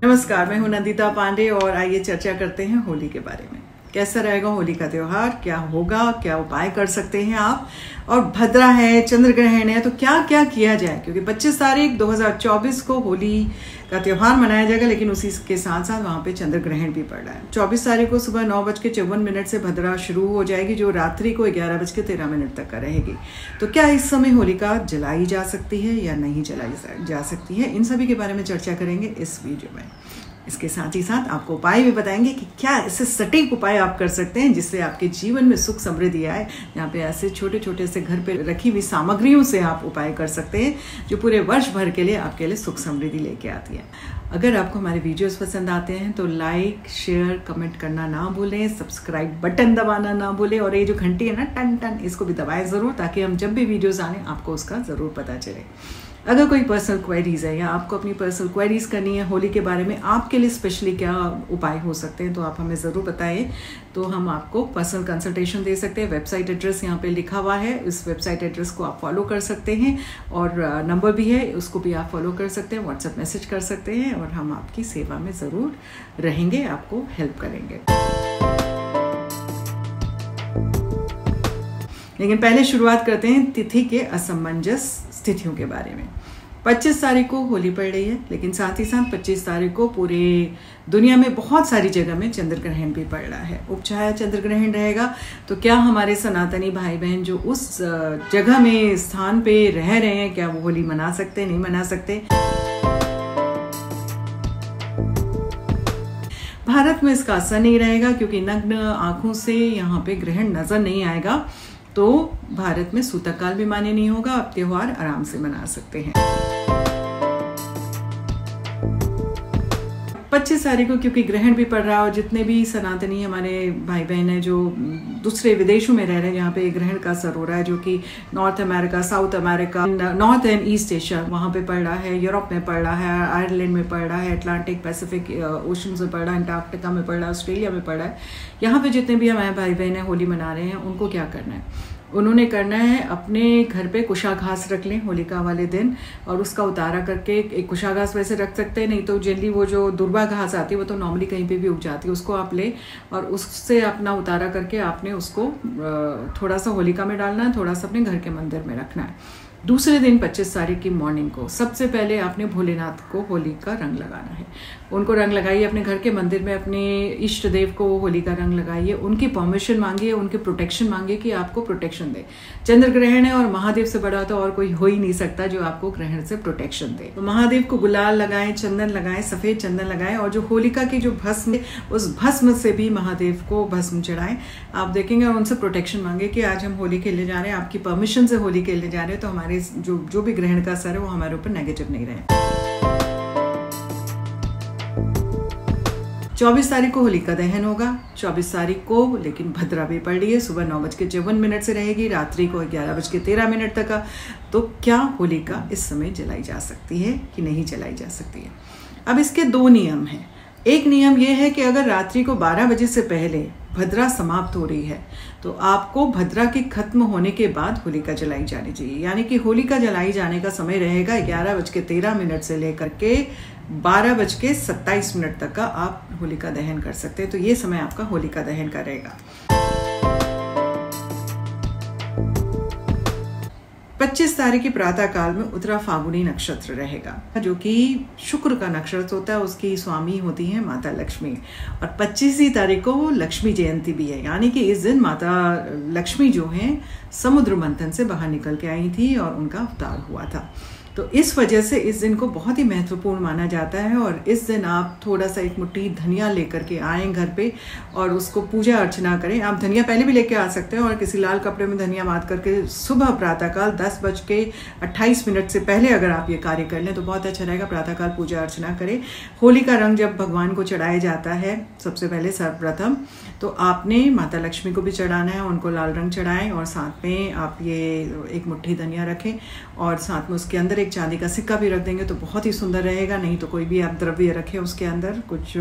नमस्कार, मैं हूं नंदिता पांडे और आइए चर्चा करते हैं होली के बारे में। कैसा रहेगा होली का त्योहार, क्या होगा, क्या उपाय कर सकते हैं आप, और भद्रा है, चंद्र ग्रहण है, तो क्या क्या किया जाए, क्योंकि 25 तारीख 2024 को होली का त्योहार मनाया जाएगा, लेकिन उसी के साथ साथ वहाँ पे चंद्र ग्रहण भी पड़ रहा है। 24 तारीख को सुबह 9:54 से भद्रा शुरू हो जाएगी, जो रात्रि को 11:13 तक का रहेगी। तो क्या इस समय होलिका जलाई जा सकती है या नहीं जलाई जा सकती है, इन सभी के बारे में चर्चा करेंगे इस वीडियो में। इसके साथ ही साथ आपको उपाय भी बताएंगे कि क्या ऐसे सटीक उपाय आप कर सकते हैं जिससे आपके जीवन में सुख समृद्धि आए। यहाँ पे ऐसे छोटे छोटे से घर पे रखी हुई सामग्रियों से आप उपाय कर सकते हैं जो पूरे वर्ष भर के लिए आपके लिए सुख समृद्धि लेके आती है। अगर आपको हमारे वीडियोस पसंद आते हैं तो लाइक, शेयर, कमेंट करना ना भूलें, सब्सक्राइब बटन दबाना ना भूलें, और ये जो घंटी है ना, टन टन, इसको भी दबाएं ज़रूर, ताकि हम जब भी वीडियोज़ आने आपको उसका ज़रूर पता चले। अगर कोई पर्सनल क्वेरीज है या आपको अपनी पर्सनल क्वेरीज करनी है होली के बारे में, आपके लिए स्पेशली क्या उपाय हो सकते हैं, तो आप हमें ज़रूर बताएं, तो हम आपको पर्सनल कंसल्टेशन दे सकते हैं। वेबसाइट एड्रेस यहाँ पे लिखा हुआ है, इस वेबसाइट एड्रेस को आप फॉलो कर सकते हैं, और नंबर भी है, उसको भी आप फॉलो कर सकते हैं, व्हाट्सएप मैसेज कर सकते हैं, और हम आपकी सेवा में ज़रूर रहेंगे, आपको हेल्प करेंगे। लेकिन पहले शुरुआत करते हैं तिथि के असमंजस स्थितियों के बारे में। 25 तारीख को होली पड़ रही है, लेकिन साथ ही साथ 25 तारीख को पूरे दुनिया में बहुत सारी जगह में चंद्र ग्रहण भी पड़ रहा है। उपछाया चंद्र ग्रहण रहेगा। तो क्या हमारे सनातनी भाई बहन जो उस जगह में स्थान पे रह रहे हैं, क्या वो होली मना सकते, नहीं मना सकते? भारत में इसका असर नहीं रहेगा, क्योंकि नग्न आंखों से यहाँ पे ग्रहण नजर नहीं आएगा, तो भारत में सूतक काल भी मान्य नहीं होगा। आप त्योहार आराम से मना सकते हैं। 25 तारीख को क्योंकि ग्रहण भी पड़ रहा है, और जितने भी सनातनी हमारे भाई बहन हैं जो दूसरे विदेशों में रह रहे हैं, जहाँ पे ग्रहण का असर हो रहा है, जो कि north America, south America, north and east Asia, वहाँ पे पड़ रहा है, यूरोप में पड़ रहा है, आयरलैंड में पड़ रहा है, अटलांटिक पैसिफिक ओशन में पड़ रहा है, अंटार्कटिका में पड़ रहा है, ऑस्ट्रेलिया में पड़ रहा है। यहाँ पे जितने भी हमारे भाई बहन होली मना रहे हैं, उनको क्या करना है? उन्होंने करना है, अपने घर पे कुशाघास रख लें होलिका वाले दिन, और उसका उतारा करके एक कुशाघास वैसे रख सकते हैं, नहीं तो जनरली वो जो दुर्वा घास आती है वो तो नॉर्मली कहीं पे भी उग जाती है, उसको आप ले और उससे अपना उतारा करके आपने उसको थोड़ा सा होलिका में डालना है, थोड़ा सा अपने घर के मंदिर में रखना है। दूसरे दिन 25 तारीख की मॉर्निंग को सबसे पहले आपने भोलेनाथ को होली का रंग लगाना है। उनको रंग लगाइए, अपने घर के मंदिर में अपने इष्ट देव को होली का रंग लगाइए, उनकी परमिशन मांगिए, उनके प्रोटेक्शन मांगिए कि आपको प्रोटेक्शन दे। चंद्र ग्रहण है और महादेव से बड़ा तो और कोई हो ही नहीं सकता जो आपको ग्रहण से प्रोटेक्शन दे। तो महादेव को गुलाल लगाएं, चंदन लगाएं, सफेद चंदन लगाएं, और जो होलिका की जो भस्म है, उस भस्म से भी महादेव को भस्म चढ़ाएं। आप देखेंगे, और उनसे प्रोटेक्शन मांगे कि आज हम होली खेलने जा रहे हैं, आपकी परमिशन से होली खेलने जा रहे हैं, तो हमारे जो भी ग्रहण का असर है वो हमारे ऊपर नेगेटिव नहीं रहे। 24 तारीख को होलिका दहन होगा। 24 तारीख को लेकिन भद्रा भी पड़ रही है, सुबह 9:54 से रहेगी, रात्रि को 11:13 तक का। तो क्या होलिका इस समय जलाई जा सकती है कि नहीं जलाई जा सकती है? अब इसके दो नियम हैं। एक नियम यह है कि अगर रात्रि को 12 बजे से पहले भद्रा समाप्त हो रही है, तो आपको भद्रा के खत्म होने के बाद होलिका जलाई जानी चाहिए। यानी कि होलिका जलाई जाने का समय रहेगा 11:13 से लेकर के 12:27 तक का आप होलिका दहन कर सकते हैं। तो ये समय आपका होलिका दहन का रहेगा। 25 तारीख की प्रातः काल में उत्तरा फागुनी नक्षत्र रहेगा, जो कि शुक्र का नक्षत्र होता है, उसकी स्वामी होती है माता लक्ष्मी। और 25 तारीख को लक्ष्मी जयंती भी है, यानी कि इस दिन माता लक्ष्मी जो हैं समुद्र मंथन से बाहर निकल के आई थी और उनका अवतार हुआ था। तो इस वजह से इस दिन को बहुत ही महत्वपूर्ण माना जाता है। और इस दिन आप थोड़ा सा एक मुट्ठी धनिया लेकर के आएँ घर पे और उसको पूजा अर्चना करें। आप धनिया पहले भी लेके आ सकते हैं, और किसी लाल कपड़े में धनिया बांध करके सुबह प्रातःकाल 10:28 से पहले अगर आप ये कार्य कर लें तो बहुत अच्छा रहेगा। प्रातःकाल पूजा अर्चना करें। होली का रंग जब भगवान को चढ़ाया जाता है, सबसे पहले सर्वप्रथम तो आपने माता लक्ष्मी को भी चढ़ाना है, उनको लाल रंग चढ़ाएं, और साथ में आप ये एक मुट्ठी धनिया रखें, और साथ में उसके अंदर एक एक चांदी का सिक्का भी रख देंगे तो बहुत ही सुंदर रहेगा। नहीं तो कोई भी आप द्रव्य रखें, उसके अंदर कुछ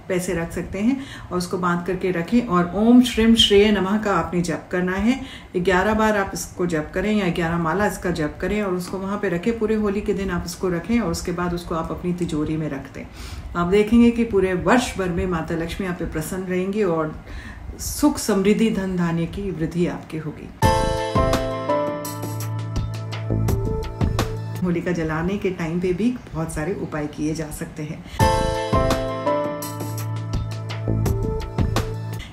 पैसे रख सकते हैं और उसको बांध करके रखें। और ओम श्रीम श्रेय नमः का आपने जप करना है। 11 बार आप इसको जप करें या 11 माला इसका जप करें और उसको वहाँ पे रखें। पूरे होली के दिन आप इसको रखें और उसके बाद उसको आप अपनी तिजोरी में रख दें। आप देखेंगे कि पूरे वर्ष भर में माता लक्ष्मी आप पे प्रसन्न रहेंगी और सुख समृद्धि धन धान्य की वृद्धि आपकी होगी। होलिका जलाने के टाइम पे भी बहुत सारे उपाय किए जा सकते हैं।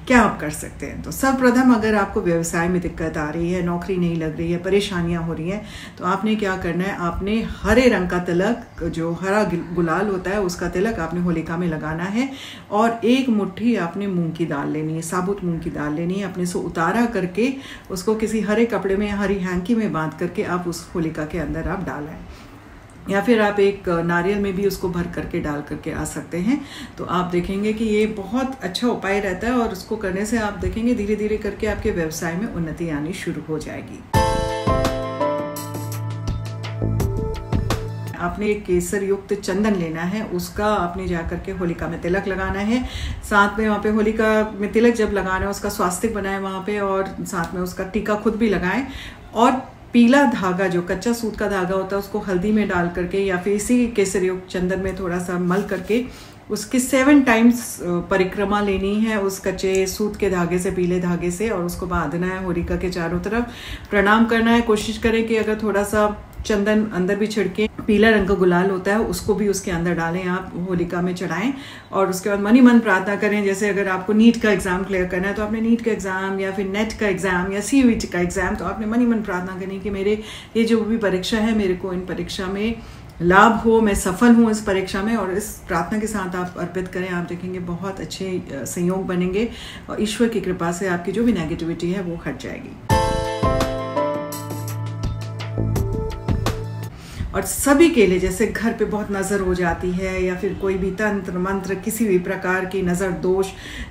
क्या आप कर सकते हैं? तो सर्वप्रथम अगर आपको व्यवसाय में दिक्कत आ रही है, नौकरी नहीं लग रही है, परेशानियां हो रही हैं, तो आपने क्या करना है, आपने हरे रंग का तिलक, जो हरा गुलाल होता है उसका तिलक आपने होलिका में लगाना है। और 1 मुट्ठी आपने मूंग की दाल लेनी है, साबुत मूंग की दाल लेनी है। अपने से उतारा करके उसको किसी हरे कपड़े में, हरी हैंकी में बांध करके आप उस होलिका के अंदर आप डालें, या फिर आप एक नारियल में भी उसको भर करके डाल करके आ सकते हैं। तो आप देखेंगे कि ये बहुत अच्छा उपाय रहता है और उसको करने से आप देखेंगे धीरे धीरे करके आपके व्यवसाय में उन्नति आनी शुरू हो जाएगी। आपने एक केसर युक्त चंदन लेना है, उसका आपने जा करके होलिका में तिलक लगाना है। साथ में वहाँ पे होलिका में तिलक जब लगाना है उसका स्वास्तिक बनाएं वहाँ पे, और साथ में उसका टीका खुद भी लगाएं। और पीला धागा, जो कच्चा सूत का धागा होता है, उसको हल्दी में डाल करके या फिर इसी केसर युक्त चंदन में थोड़ा सा मल करके उसकी 7 टाइम्स परिक्रमा लेनी है उस कच्चे सूत के धागे से, पीले धागे से, और उसको बांधना है होलिका के चारों तरफ। प्रणाम करना है। कोशिश करें कि अगर थोड़ा सा चंदन अंदर भी छिड़के, पीला रंग का गुलाल होता है उसको भी उसके अंदर डालें, आप होलिका में चढ़ाएं। और उसके बाद मनी मन प्रार्थना करें। जैसे अगर आपको नीट का एग्जाम क्लियर करना है तो आपने नीट का एग्जाम या फिर नेट का एग्जाम या CUET का एग्जाम, तो आपने मनी मन प्रार्थना करनी कि मेरे ये जो भी परीक्षा है, मेरे को इन परीक्षा में लाभ हो, मैं सफल हूँ इस परीक्षा में। और इस प्रार्थना के साथ आप अर्पित करें। आप देखेंगे बहुत अच्छे संयोग बनेंगे और ईश्वर की कृपा से आपकी जो भी नेगेटिविटी है वो हट जाएगी। और सभी के लिए, जैसे घर पे बहुत नज़र हो जाती है या फिर कोई भी तंत्र मंत्र, किसी भी प्रकार की नज़र दोष,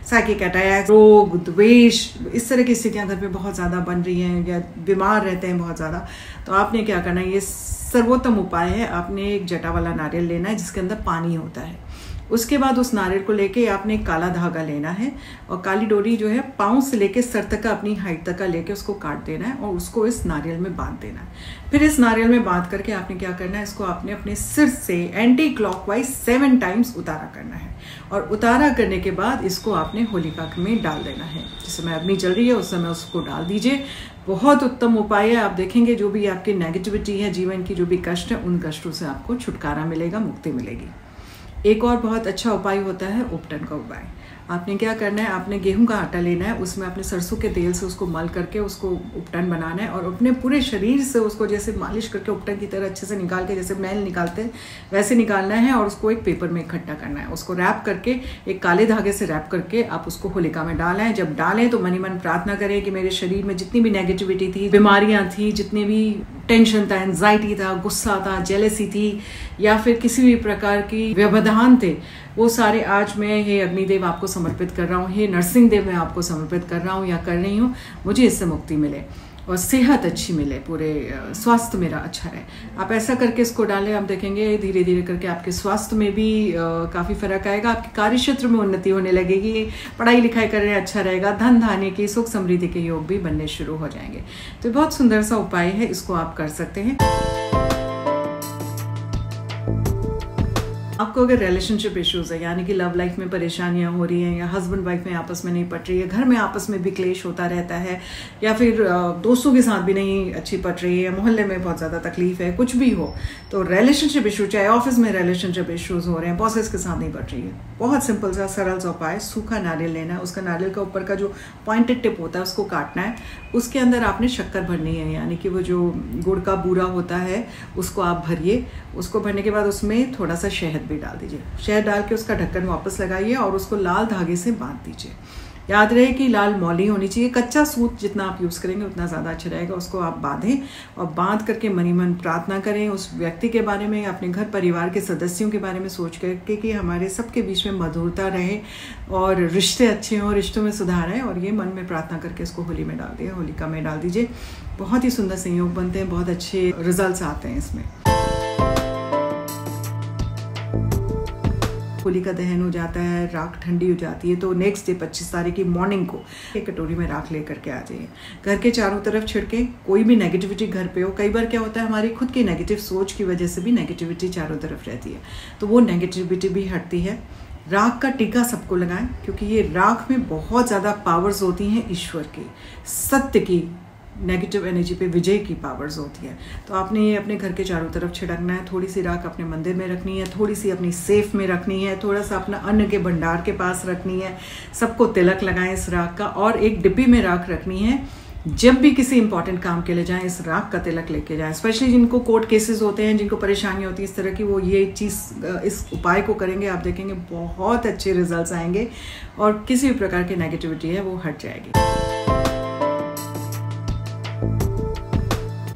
साइकिक अटैक, रोग, द्वेष, इस तरह की स्थितियां घर पे बहुत ज़्यादा बन रही हैं या बीमार रहते हैं बहुत ज़्यादा, तो आपने क्या करना है, ये सर्वोत्तम उपाय है। आपने एक जटा वाला नारियल लेना है जिसके अंदर पानी होता है। उसके बाद उस नारियल को लेके आपने काला धागा लेना है और काली डोरी जो है पाँव से लेके सर तक का, अपनी हाइट तक का लेके उसको काट देना है और उसको इस नारियल में बांध देना है। फिर इस नारियल में बांध करके आपने क्या करना है, इसको आपने अपने सिर से एंटी क्लॉकवाइज 7 टाइम्स उतारा करना है। और उतारा करने के बाद इसको आपने होलिका में डाल देना है। जिस समय अग्नि चल रही है उस समय उसको डाल दीजिए। बहुत उत्तम उपाय है। आप देखेंगे जो भी आपकी नेगेटिविटी है, जीवन की जो भी कष्ट है, उन कष्टों से आपको छुटकारा मिलेगा, मुक्ति मिलेगी। एक और बहुत अच्छा उपाय होता है उपटन का उपाय। आपने क्या करना है, आपने गेहूं का आटा लेना है, उसमें अपने सरसों के तेल से उसको मल करके उसको उपटन बनाना है और अपने पूरे शरीर से उसको जैसे मालिश करके उपटन की तरह अच्छे से निकाल के, जैसे मैल निकालते हैं वैसे निकालना है और उसको एक पेपर में इकट्ठा करना है। उसको रैप करके, एक काले धागे से रैप करके आप उसको होलिका में डालें। जब डालें तो मनी मन प्रार्थना करें कि मेरे शरीर में जितनी भी नेगेटिविटी थी, बीमारियां थी, जितने भी टेंशन था, एंजाइटी था, गुस्सा था, जेलसी थी या फिर किसी भी प्रकार की व्यवधान थे, वो सारे आज मैं हे अग्निदेव आपको समर्पित कर रहा हूँ, हे नरसिंह देव मैं आपको समर्पित कर रहा हूँ या कर रही हूँ। मुझे इससे मुक्ति मिले और सेहत अच्छी मिले, पूरे स्वास्थ्य मेरा अच्छा रहे। आप ऐसा करके इसको डालें। आप देखेंगे धीरे धीरे करके आपके स्वास्थ्य में भी काफ़ी फर्क आएगा। आपके कार्य क्षेत्र में उन्नति होने लगेगी। पढ़ाई लिखाई कर रहे हैं अच्छा रहेगा। धन धान्य की, सुख समृद्धि के योग भी बनने शुरू हो जाएंगे। तो बहुत सुंदर सा उपाय है, इसको आप कर सकते हैं। आपको अगर रिलेशनशिप इश्यूज है, यानी कि लव लाइफ में परेशानियां हो रही हैं या हस्बैंड वाइफ में आपस में नहीं पट रही है, घर में आपस में भी क्लेश होता रहता है या फिर दोस्तों के साथ भी नहीं अच्छी पट रही है, मोहल्ले में बहुत ज़्यादा तकलीफ है, कुछ भी हो, तो रिलेशनशिप इशू, चाहे ऑफिस में रिलेशनशिप इश्यूज हो रहे हैं, बॉसेस के साथ नहीं पट रही है, बहुत सिंपल सा सरल सा उपाय, सूखा नारियल लेना है। उसका नारियल का ऊपर का जो पॉइंटेड टिप होता है उसको काटना है। उसके अंदर आपने शक्कर भरनी है, यानी कि वो जो गुड़ का बूरा होता है उसको आप भरिए। उसको भरने के बाद उसमें थोड़ा सा शहद भी डाल दीजिए। शहद डाल के उसका ढक्कन वापस लगाइए और उसको लाल धागे से बांध दीजिए। याद रहे कि लाल मौली होनी चाहिए। कच्चा सूत जितना आप यूज़ करेंगे उतना ज़्यादा अच्छा रहेगा। उसको आप बांधें और बांध करके मनी मन प्रार्थना करें उस व्यक्ति के बारे में, अपने घर परिवार के सदस्यों के बारे में सोच करके कि हमारे सबके बीच में मधुरता रहे और रिश्ते अच्छे हों, रिश्तों में सुधार है। और ये मन में प्रार्थना करके इसको होली में डाल दिए, होलिका में डाल दीजिए। बहुत ही सुंदर संयोग बनते हैं, बहुत अच्छे रिजल्ट्स आते हैं इसमें। होलिका दहन हो जाता है, राख ठंडी हो जाती है, तो नेक्स्ट डे 25 तारीख की मॉर्निंग को एक कटोरी में राख लेकर के आ जाइए। घर के चारों तरफ छिड़के, कोई भी नेगेटिविटी घर पे हो, कई बार क्या होता है हमारी खुद की नेगेटिव सोच की वजह से भी नेगेटिविटी चारों तरफ रहती है, तो वो नेगेटिविटी भी हटती है। राख का टीका सबको लगाएं, क्योंकि ये राख में बहुत ज़्यादा पावर्स होती हैं ईश्वर की, सत्य की, नेगेटिव एनर्जी पे विजय की पावर्स होती है। तो आपने ये अपने घर के चारों तरफ छिड़कना है। थोड़ी सी राख अपने मंदिर में रखनी है, थोड़ी सी अपनी सेफ में रखनी है, थोड़ा सा अपना अन्न के भंडार के पास रखनी है। सबको तिलक लगाएं इस राख का, और एक डिब्बी में राख रखनी है। जब भी किसी इंपॉर्टेंट काम के लिए जाएं, इस राख का तिलक लेके जाएं। स्पेशली जिनको कोर्ट केसेस होते हैं, जिनको परेशानी होती है इस तरह की, वो ये चीज़, इस उपाय को करेंगे, आप देखेंगे बहुत अच्छे रिजल्ट्स आएंगे और किसी भी प्रकार की नेगेटिविटी है वो हट जाएगी।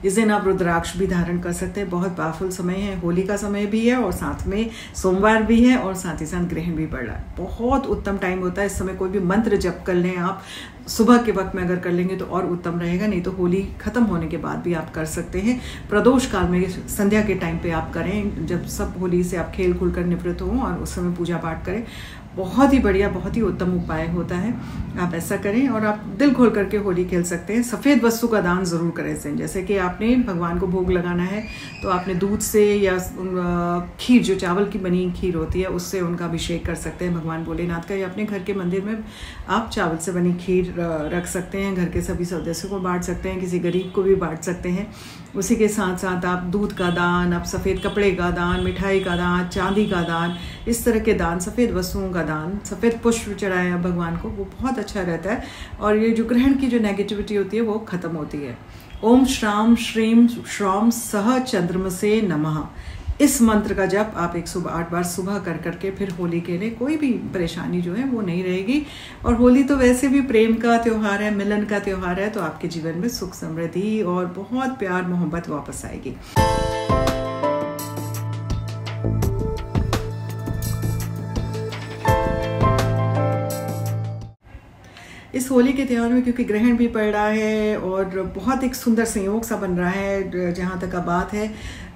इस दिन आप रुद्राक्ष भी धारण कर सकते हैं। बहुत पावरफुल समय है, होली का समय भी है और साथ में सोमवार भी है और साथ ही साथ ग्रहण भी पड़ रहा है। बहुत उत्तम टाइम होता है इस समय। कोई भी मंत्र जप कर लें आप, सुबह के वक्त में अगर कर लेंगे तो और उत्तम रहेगा, नहीं तो होली खत्म होने के बाद भी आप कर सकते हैं। प्रदोष काल में संध्या के टाइम पे आप करें, जब सब होली से आप खेल खुल कर निवृत्त हों और उस समय पूजा पाठ करें। बहुत ही बढ़िया, बहुत ही उत्तम उपाय होता है। आप ऐसा करें और आप दिल खोल करके होली खेल सकते हैं। सफ़ेद वस्तु का दान ज़रूर करें इस दिन। जैसे कि आपने भगवान को भोग लगाना है तो आपने दूध से या खीर, जो चावल की बनी खीर होती है, उससे उनका अभिषेक कर सकते हैं भगवान भोलेनाथ का, या अपने घर के मंदिर में आप चावल से बनी खीर रख सकते हैं। घर के सभी सदस्यों को बांट सकते हैं, किसी गरीब को भी बांट सकते हैं। उसी के साथ साथ आप दूध का दान, आप सफ़ेद कपड़े का दान, मिठाई का दान, चांदी का दान, इस तरह के दान, सफ़ेद वस्तुओं का दान, सफ़ेद पुष्प चढ़ाया भगवान को, वो बहुत अच्छा रहता है। और ये जो ग्रहण की जो नेगेटिविटी होती है वो ख़त्म होती है। ओम श्राम श्रीम श्रौम सह चंद्रमसे नमः, इस मंत्र का जप आप 108 बार सुबह कर करके फिर होली के लिए कोई भी परेशानी जो है वो नहीं रहेगी। और होली तो वैसे भी प्रेम का त्यौहार है, मिलन का त्यौहार है, तो आपके जीवन में सुख समृद्धि और बहुत प्यार मोहब्बत वापस आएगी। इस होली के त्यौहार में क्योंकि ग्रहण भी पड़ रहा है और बहुत एक सुंदर संयोग सा बन रहा है, जहाँ तक बात है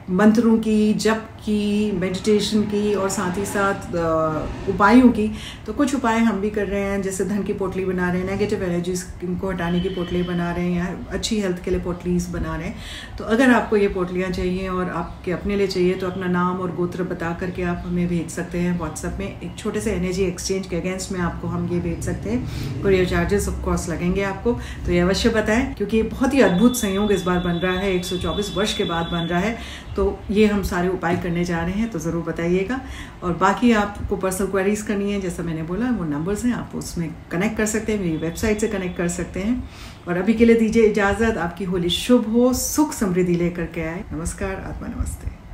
मंत्रों की, जप की, मेडिटेशन की और साथ ही साथ उपायों की, तो कुछ उपाय हम भी कर रहे हैं। जैसे धन की पोटली बना रहे हैं, नेगेटिव एनर्जीज को हटाने की पोटली बना रहे हैं, या अच्छी हेल्थ के लिए पोटलीज बना रहे हैं। तो अगर आपको ये पोटलियाँ चाहिए और आपके अपने लिए चाहिए तो अपना नाम और गोत्र बता करके आप हमें भेज सकते हैं व्हाट्सएप में। एक छोटे से एनर्जी एक्सचेंज के अगेंस्ट में आपको हम ये भेज सकते हैं। कोरियर चार्जेस ऑफ कोर्स लगेंगे आपको, तो ये अवश्य बताएं, क्योंकि ये बहुत ही अद्भुत संयोग इस बार बन रहा है, 124 वर्ष के बाद बन रहा है। तो ये हम सारे उपाय करने जा रहे हैं, तो ज़रूर बताइएगा। और बाकी आपको पर्सनल क्वेरीज करनी है, जैसा मैंने बोला वो नंबर्स हैं, आप उसमें कनेक्ट कर सकते हैं, मेरी वेबसाइट से कनेक्ट कर सकते हैं। और अभी के लिए दीजिए इजाज़त। आपकी होली शुभ हो, सुख समृद्धि लेकर के आए। नमस्कार, आत्मा नमस्ते।